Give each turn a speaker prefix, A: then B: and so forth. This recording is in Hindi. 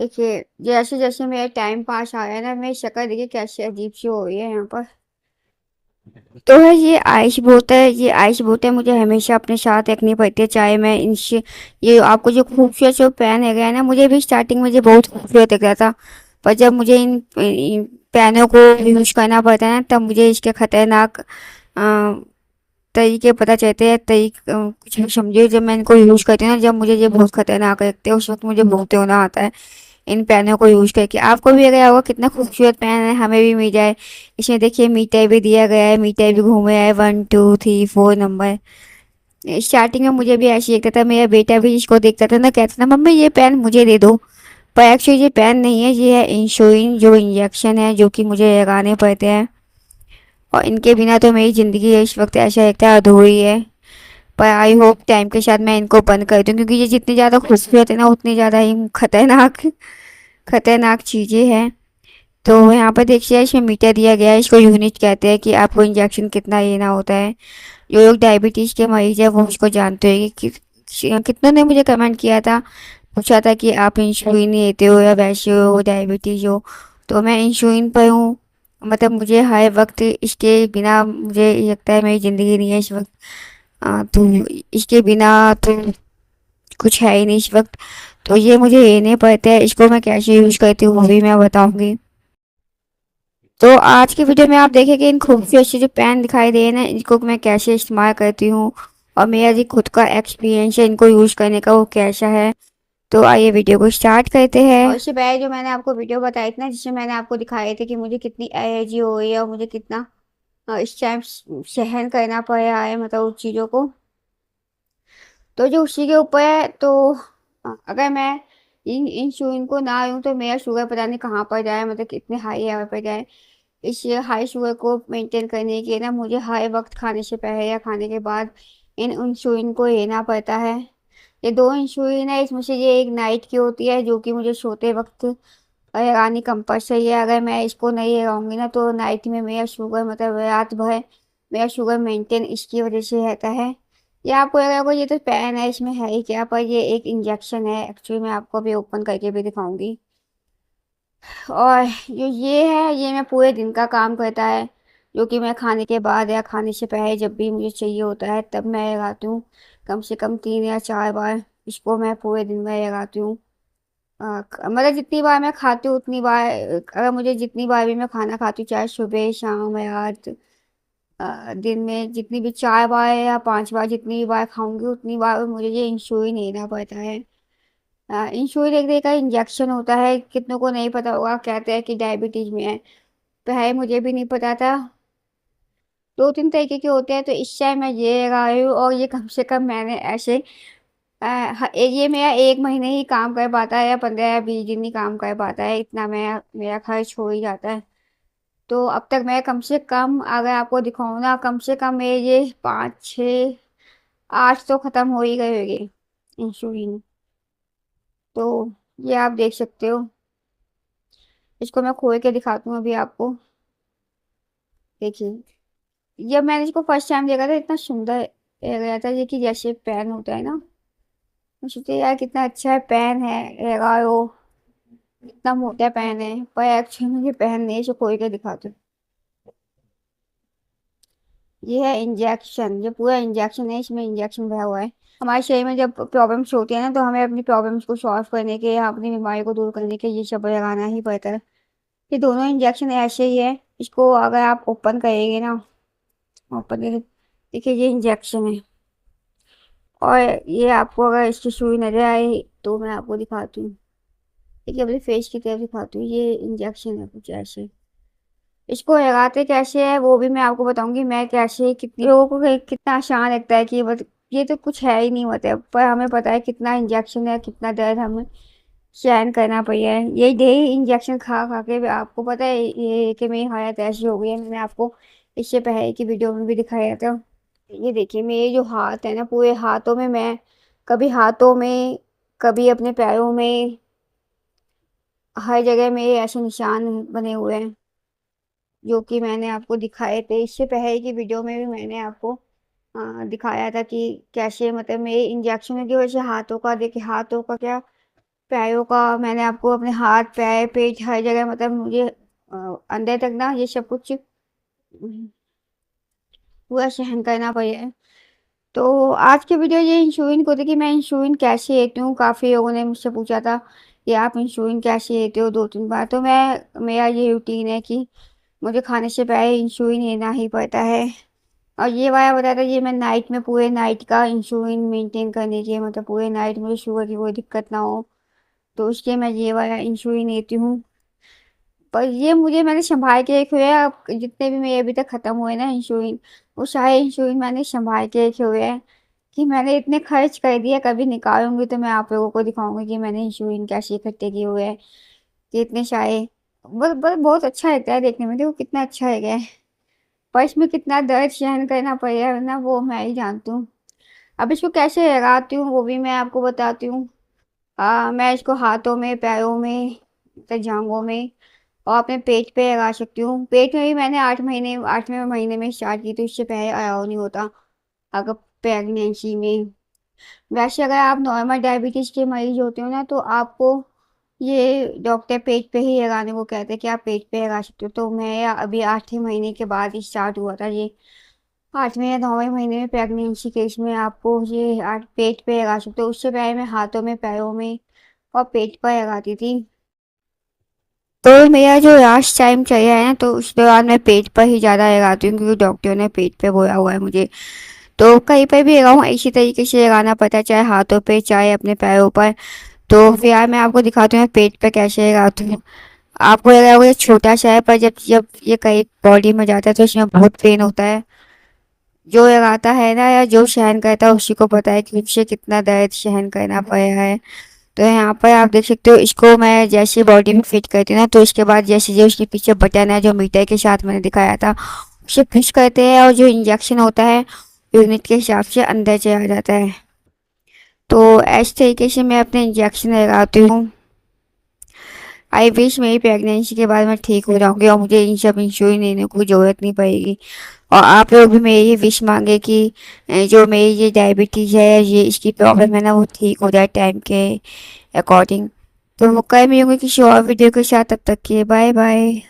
A: देखिए, जैसे जैसे मेरा टाइम पास आ रहा है ना, मेरी शक्ल देखिए कैसी अजीब सी हो रही है यहाँ पर। तो है ये आइस बोतल है, ये आइस बोतल मुझे हमेशा अपने साथ रखनी पड़ती है, चाहे मैं इनसे ये आपको जो खूबसूरत जो पेन है गया ना, मुझे भी स्टार्टिंग में ये बहुत खूबसूरत लग रहा था। पर जब मुझे इन पेनों को यूज करना पड़ता है ना, तब मुझे इसके खतरनाक तरीके पता चलते हैं। कुछ समझिए, जब मैं इनको यूज करती हूँ ना, जब मुझे ये बहुत खतरनाक लगते हैं, उस वक्त मुझे बहुत रोना आता है इन पेनों को यूज करके। आपको भी अगर होगा कितना खूबसूरत पेन है, हमें भी मिल जाए। इसमें देखिए मीटर भी दिया गया है, मीटर भी घूम रहा है, 1 2 3 4 नंबर। स्टार्टिंग में मुझे भी ऐसे लगता था, मेरा बेटा भी इसको देखता था ना, कहता था मम्मी ये पेन मुझे दे दो। पर एक्चुअली ये पेन नहीं है, ये है इंसुलिन जो इंजेक्शन है, जो कि मुझे लगाने पड़ते हैं। और इनके बिना तो मेरी ज़िंदगी इस वक्त ऐसा लगता है अधूरी है। पर आई होप टाइम के साथ मैं इनको बंद कर दूँ, क्योंकि ये जितनी ज़्यादा खूबसूरत है ना, उतनी ज़्यादा ही खतरनाक खतरनाक चीज़ें हैं। तो यहाँ पर देखिए, इसमें मीटर दिया गया है, इसको यूनिट कहते हैं कि आपको इंजेक्शन कितना लेना होता है। जो लोग डायबिटीज़ के मरीज है वो उसको जानते हैं कितनों ने मुझे कमेंट किया था, पूछा था कि आप इंसुलिन लेते हो या वैसे हो डायबिटीज़ हो। तो मैं इंसुलिन पर हूँ, मतलब मुझे हर वक्त इसके बिना मुझे लगता है मेरी ज़िंदगी नहीं है इस वक्त। तो इसके बिना तो कुछ है ही नहीं इस वक्त। तो ये मुझे लेने पड़ते हैं, इसको मैं कैसे यूज़ करती हूँ वो भी मैं बताऊँगी। तो आज की वीडियो में आप देखेंगे इन खूबसूरत से जो पेन दिखाई दे रहे हैं ना, इनको मैं कैसे इस्तेमाल करती हूँ और मेरा जो खुद का एक्सपीरियंस है इनको यूज़ करने का वो कैसा है। तो आइए वीडियो को स्टार्ट करते हैं। और इससे पहले जो मैंने आपको वीडियो बताई थी ना, जिसमें मैंने आपको दिखाए थे कि मुझे कितनी एलर्जी हो रही है और मुझे कितना इस टाइम सहन करना पड़ रहा है, मतलब उस चीज़ों को। तो जो उसी के ऊपर है, तो अगर मैं इन इंसुलिन को ना लूँ तो मेरा शुगर पता नहीं कहाँ पर जाए, मतलब कितने हाई लेवल पर जाए। इस हाई शुगर को मेंटेन करने के ना, मुझे हर वक्त खाने से पहले या खाने के बाद इन इंसुलिन को लेना पड़ता है। ये दो इंसुलिन है, इसमें से ये एक नाइट की होती है जो कि मुझे सोते वक्त लगानी कंपलसरी है। अगर मैं इसको नहीं लगाऊंगी ना, तो नाइट में मेरा शुगर, मतलब रात भर मेरा शुगर मेंटेन इसकी वजह से रहता है। ये आपको लगेगा ये तो पेन है, इसमें है ही क्या, पर ये एक इंजेक्शन है एक्चुअली। मैं आपको अभी ओपन करके भी दिखाऊंगी। और जो ये है, ये मैं पूरे दिन का काम करता है, जो कि मैं खाने के बाद या खाने से पहले जब भी मुझे चाहिए होता है तब मैं लगाती हूँ। कम से कम 3 या 4 बार इसको मैं पूरे दिन में लगाती हूँ। मतलब जितनी बार मैं खाती हूँ उतनी बार, अगर मुझे जितनी बार भी मैं खाना खाती हूँ, चाहे सुबह शाम या रात, दिन में जितनी भी 4 बार या 5 बार जितनी भी बार खाऊंगी उतनी बार मुझे ये इंसुलिन लेना पड़ता है। इंसुलिन एक तरह का इंजेक्शन होता है, कितनों को नहीं पता होगा, कहते हैं कि डायबिटीज में है। पहले मुझे भी नहीं पता था। 2 3 तरीके के होते हैं, तो इस टाइम मैं ये लगाई हूँ और ये कम से कम मैंने ऐसे ये मेरा 1 महीने ही काम कर पाता है, या 15 या 20 दिन ही काम कर पाता है, इतना मेरा खर्च हो ही जाता है। तो अब तक मैं कम से कम, अगर आपको दिखाऊँ ना, कम से कम मेरे ये 5 6 8 तो ख़त्म हो ही गए होंगे इंसुलिन। तो ये आप देख सकते हो, इसको मैं खोल के दिखाती हूँ अभी आपको। देखिए, जब मैंने इसको फर्स्ट टाइम देखा था, इतना सुंदर लग रहा था ये, कि जैसे पेन होता है ना। मैं सोची यार कितना अच्छा है, पेन है लगाओ, इतना मोटा पेन है, पर एक्चुअली मुझे पेन नहीं, इसको खोल के दिखाती हूँ। ये है इंजेक्शन, ये पूरा इंजेक्शन है, इसमें इंजेक्शन भरा हुआ है। हमारे शरीर में जब प्रॉब्लम्स होती है ना, तो हमें अपनी प्रॉब्लम्स को सॉल्व करने के या अपनी बीमारी को दूर करने के ये सब लगाना ही पड़ता है। ये दोनों इंजेक्शन ऐसे ही है, इसको अगर आप ओपन करेंगे ना, ओपन करके देखिए ये इंजेक्शन है। और ये आपको अगर इसकी सुई नजर आई तो मैं आपको दिखाती हूँ। देखिए अपने फेस की तरफ दिखाती हूँ, ये इंजेक्शन है कुछ ऐसे। इसको लगाते कैसे है वो भी मैं आपको बताऊंगी, मैं कैसे, कितने लोगों को कितना आसान लगता है कि बस ये तो कुछ है ही नहीं होता, पर हमें पता है कितना इंजेक्शन है, कितना दर्द हमें सहन करना पड़ है। ये डेली इंजेक्शन खा खा के भी आपको पता है ये कि मेरी हालत ऐसी हो गई है। मैंने आपको इससे पहले की वीडियो में भी दिखाया था। ये देखिए मेरे जो हाथ है ना, पूरे हाथों में मैं, कभी हाथों में, कभी अपने पैरों में, हर जगह मेरे ऐसे निशान बने हुए हैं, जो कि मैंने आपको दिखाए थे इससे पहले की वीडियो में भी। मैंने आपको दिखाया था कि कैसे, मतलब मेरे इंजेक्शन की वजह से हाथों का, देखिए हाथों का क्या पैरों का मैंने आपको अपने हाथ पैर पेट हर जगह मतलब मुझे अंदर तक ना ये सब कुछ पूरा सहन करना पड़ा है। तो आज की वीडियो ये इंसुलिन को थी कि मैं इंसुलिन कैसे लेती हूँ। काफ़ी लोगों ने मुझसे पूछा था कि आप इंसुलिन कैसे लेते हो 2-3 बार। तो मैं मेरा ये रूटीन है कि मुझे खाने से पहले इंसुलिन लेना ही पड़ता है। और ये वाला बताया था ये मैं नाइट में पूरे नाइट का इंसुलिन मेंटेन करने के मतलब पूरे नाइट मुझे शुगर की कोई दिक्कत ना हो, तो उसके मैं ये वाला इंसुलिन लेती हूँ। पर ये मुझे मैंने संभाल के रखे हुए हैं। अब जितने भी मेरे अभी तक खत्म हुए ना इंश्योरेंस, वो सारे इंश्योरेंस मैंने संभाल के रखे हुए हैं कि मैंने इतने खर्च कर दिए। कभी निकालूंगी तो मैं आप लोगों को दिखाऊंगी कि मैंने इंश्योरेंस कैसे इकट्ठे किए हुए हैं कि इतने सारे। बहुत अच्छा लगता है देखने में, देखो कितना अच्छा है गया है। पर इसमें कितना दर्द सहन करना पड़ेगा ना, वो मैं ही जानती हूँ। अब इसको कैसे लगाती हूँ वो भी मैं आपको बताती हूँ। मैं इसको हाथों में, पैरों में, जांघों में और अपने पेट पे लगा सकती हूँ। पेट में भी मैंने 8वें महीने में स्टार्ट की, तो इससे पहले अलाउ नहीं होता अगर प्रेगनेंसी में। वैसे अगर आप नॉर्मल डायबिटीज़ के मरीज होते हो ना, तो आपको ये डॉक्टर पेट पे ही लगाने को कहते हैं कि आप पेट पे लगा सकते हो। तो मैं अभी 8वें महीने के बाद ही स्टार्ट हुआ था ये। 8वें या 9वें महीने में प्रेगनेंसी केस में आपको ये पेट पे लगा सकते हो। उससे पहले मैं हाथों में, पैरों में और पेट पर लगाती थी। तो मेरा जो लास्ट टाइम चाहिए है ना, तो उस दौरान मैं पेट पर ही ज़्यादा लगाती हूँ क्योंकि डॉक्टर ने पेट पे बोला हुआ है मुझे। तो कहीं पर भी लगाऊँ इसी तरीके से लगाना पड़ता है, चाहे हाथों पे चाहे अपने पैरों पर। तो फिर मैं आपको दिखाती हूँ मैं पेट पे कैसे लगाती हूँ। आपको लग रहा होगा ये छोटा सा है, पर जब जब ये कहीं बॉडी में जाता है तो इसमें बहुत पेन होता है। जो लगाता है ना या जो सहन करता है उसी को पता है कि उसे कितना दर्द सहन करना पड़ा है। तो यहाँ पर आप देख सकते हो, इसको मैं जैसे बॉडी में फिट करती हूँ ना, तो इसके बाद जैसे जो उसके पीछे बटन है जो मीटर के साथ मैंने दिखाया था, उसे फिक्स करते हैं और जो इंजेक्शन होता है यूनिट के हिसाब से अंदर चला जाता है। तो इस तरीके से मैं अपने इंजेक्शन लगाती हूँ। आई विश मेरी प्रेगनेंसी के बाद मैं ठीक हो जाऊंगी और मुझे इन सब इंश्योरेंस लेने की ज़रूरत नहीं पड़ेगी। और आप लोग भी मेरी ये विश मांगे कि जो मेरी ये डायबिटीज़ है, ये इसकी प्रॉब्लम है ना, वो ठीक हो जाए टाइम के अकॉर्डिंग। तो कल मिलूंगी किसी और वीडियो के साथ, तब तक के बाय बाय।